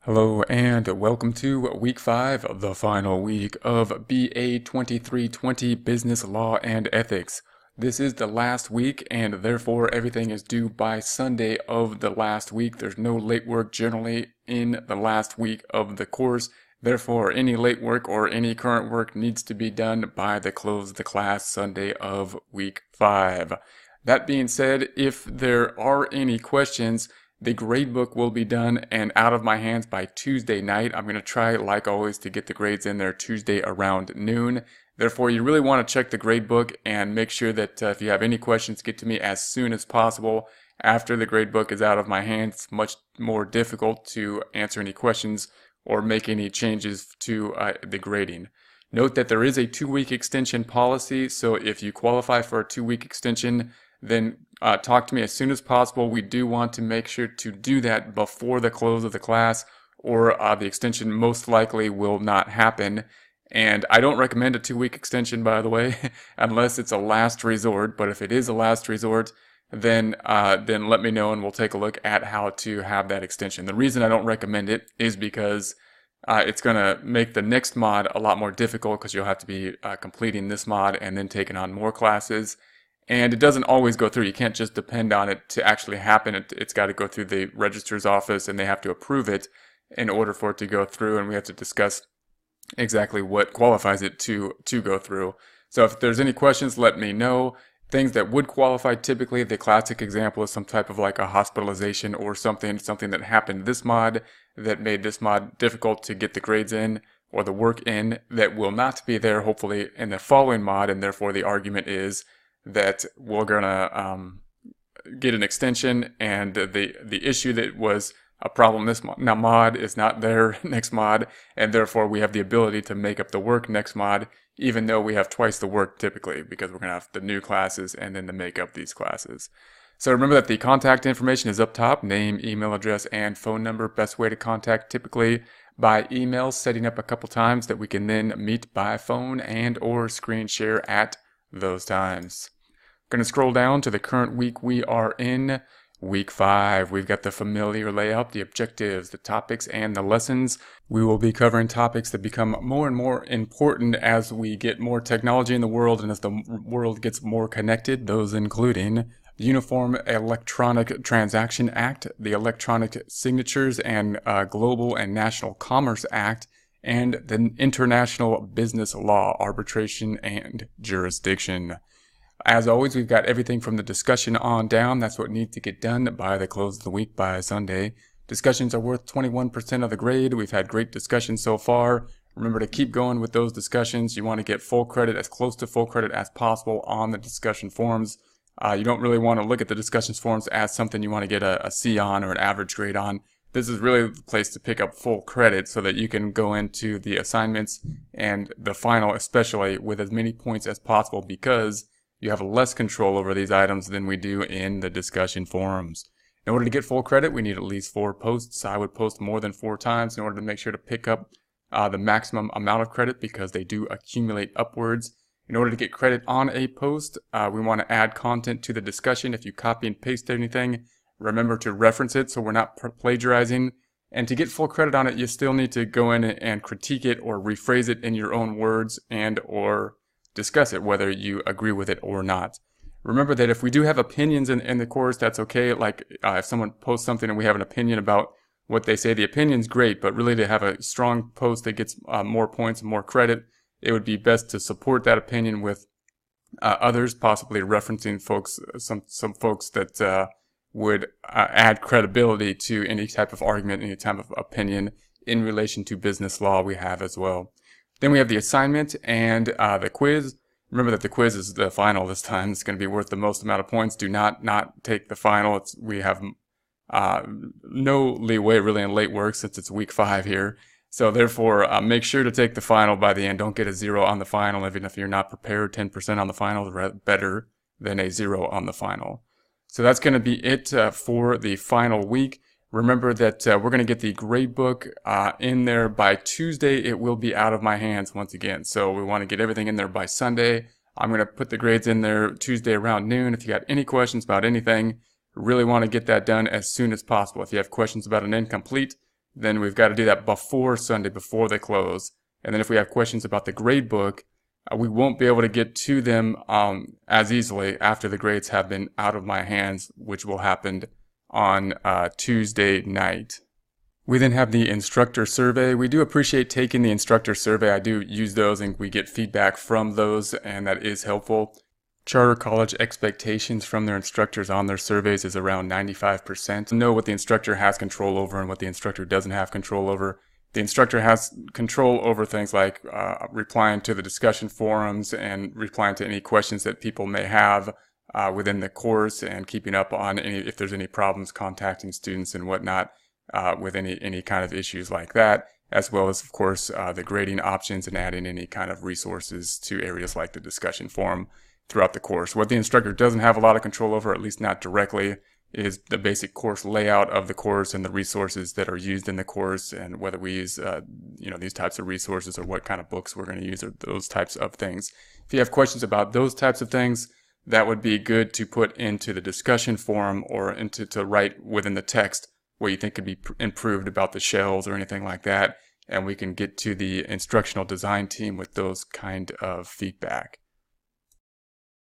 Hello and welcome to week 5, the final week of BA2320 Business Law and Ethics. This is the last week and therefore everything is due by Sunday of the last week. There's no late work generally in the last week of the course. Therefore, any late work or any current work needs to be done by the close of the class Sunday of week 5. That being said, if there are any questions, the gradebook will be done and out of my hands by Tuesday night. I'm going to try, like always, to get the grades in there Tuesday around noon. Therefore, you really want to check the gradebook and make sure that if you have any questions, get to me as soon as possible. After the gradebook is out of my hands, it's much more difficult to answer any questions or make any changes to the grading. Note that there is a 2-week extension policy, so if you qualify for a 2-week extension, then talk to me as soon as possible. We do want to make sure to do that before the close of the class, or the extension most likely will not happen. And I don't recommend a 2-week extension, by the way, unless it's a last resort. But if it is a last resort, then let me know and we'll take a look at how to have that extension. The reason I don't recommend it is because it's going to make the next mod a lot more difficult, because you'll have to be completing this mod and then taking on more classes. And it doesn't always go through. You can't just depend on it to actually happen. It's got to go through the registrar's office and they have to approve it in order for it to go through. And we have to discuss exactly what qualifies it to go through. So if there's any questions, let me know. Things that would qualify, typically the classic example is some type of like a hospitalization or something that happened this mod that made this mod difficult to get the grades in or the work in, that will not be there hopefully in the following mod. And therefore the argument is that we're gonna get an extension, and the issue that was a problem this mod is not there next mod, and therefore we have the ability to make up the work next mod, even though we have twice the work typically, because we're gonna have the new classes and then to make up these classes. So remember that the contact information is up top: name, email address, and phone number. Best way to contact typically by email, setting up a couple times that we can then meet by phone and or screen share at those times. Going to scroll down to the current week. We are in week 5. We've got the familiar layout, the objectives, the topics, and the lessons. We will be covering topics that become more and more important as we get more technology in the world and as the world gets more connected. Those including the Uniform Electronic Transaction Act, the Electronic Signatures and Global and National Commerce Act, and the International Business Law, Arbitration and Jurisdiction. As always, we've got everything from the discussion on down. That's what needs to get done by the close of the week by Sunday. Discussions are worth 21% of the grade. We've had great discussions so far. Remember to keep going with those discussions. You want to get full credit, as close to full credit as possible on the discussion forums. You don't really want to look at the discussions forums as something you want to get a C on or an average grade on. This is really the place to pick up full credit so that you can go into the assignments and the final especially with as many points as possible, because you have less control over these items than we do in the discussion forums. In order to get full credit, we need at least 4 posts. I would post more than 4 times in order to make sure to pick up the maximum amount of credit, because they do accumulate upwards. In order to get credit on a post, we want to add content to the discussion. If you copy and paste anything, remember to reference it so we're not plagiarizing. And to get full credit on it, you still need to go in and critique it or rephrase it in your own words and or discuss it, whether you agree with it or not. Remember that if we do have opinions in the course, that's okay. Like if someone posts something and we have an opinion about what they say, the opinion's great, but really to have a strong post that gets more points and more credit, it would be best to support that opinion with others, possibly referencing folks, some folks that would add credibility to any type of argument, any type of opinion in relation to business law we have as well. Then we have the assignment and the quiz. Remember that the quiz is the final this time. It's going to be worth the most amount of points. Do not take the final. We have no leeway really in late work since it's week 5 here. So therefore, make sure to take the final by the end. Don't get a 0 on the final. Even if you're not prepared, 10% on the final is better than a 0 on the final. So that's going to be it for the final week. Remember that we're going to get the gradebook in there by Tuesday. It will be out of my hands once again. So we want to get everything in there by Sunday. I'm going to put the grades in there Tuesday around noon. If you got any questions about anything, really want to get that done as soon as possible. If you have questions about an incomplete, then we've got to do that before Sunday, before they close. And then if we have questions about the grade book, we won't be able to get to them as easily after the grades have been out of my hands, which will happen on Tuesday night. We then have the instructor survey. We do appreciate taking the instructor survey. I do use those and we get feedback from those, and that is helpful. Charter college expectations from their instructors on their surveys is around 95%. Know what the instructor has control over and what the instructor doesn't have control over. The instructor has control over things like replying to the discussion forums and replying to any questions that people may have within the course, and keeping up on if there's any problems, contacting students and whatnot with any kind of issues like that, as well as, of course, the grading options and adding any kind of resources to areas like the discussion forum throughout the course. What the instructor doesn't have a lot of control over, at least not directly, is the basic course layout of the course and the resources that are used in the course, and whether we use these types of resources or what kind of books we're going to use, or those types of things. If you have questions about those types of things, that would be good to put into the discussion forum or to write within the text what you think could be improved about the shells or anything like that, and we can get to the instructional design team with those kind of feedback.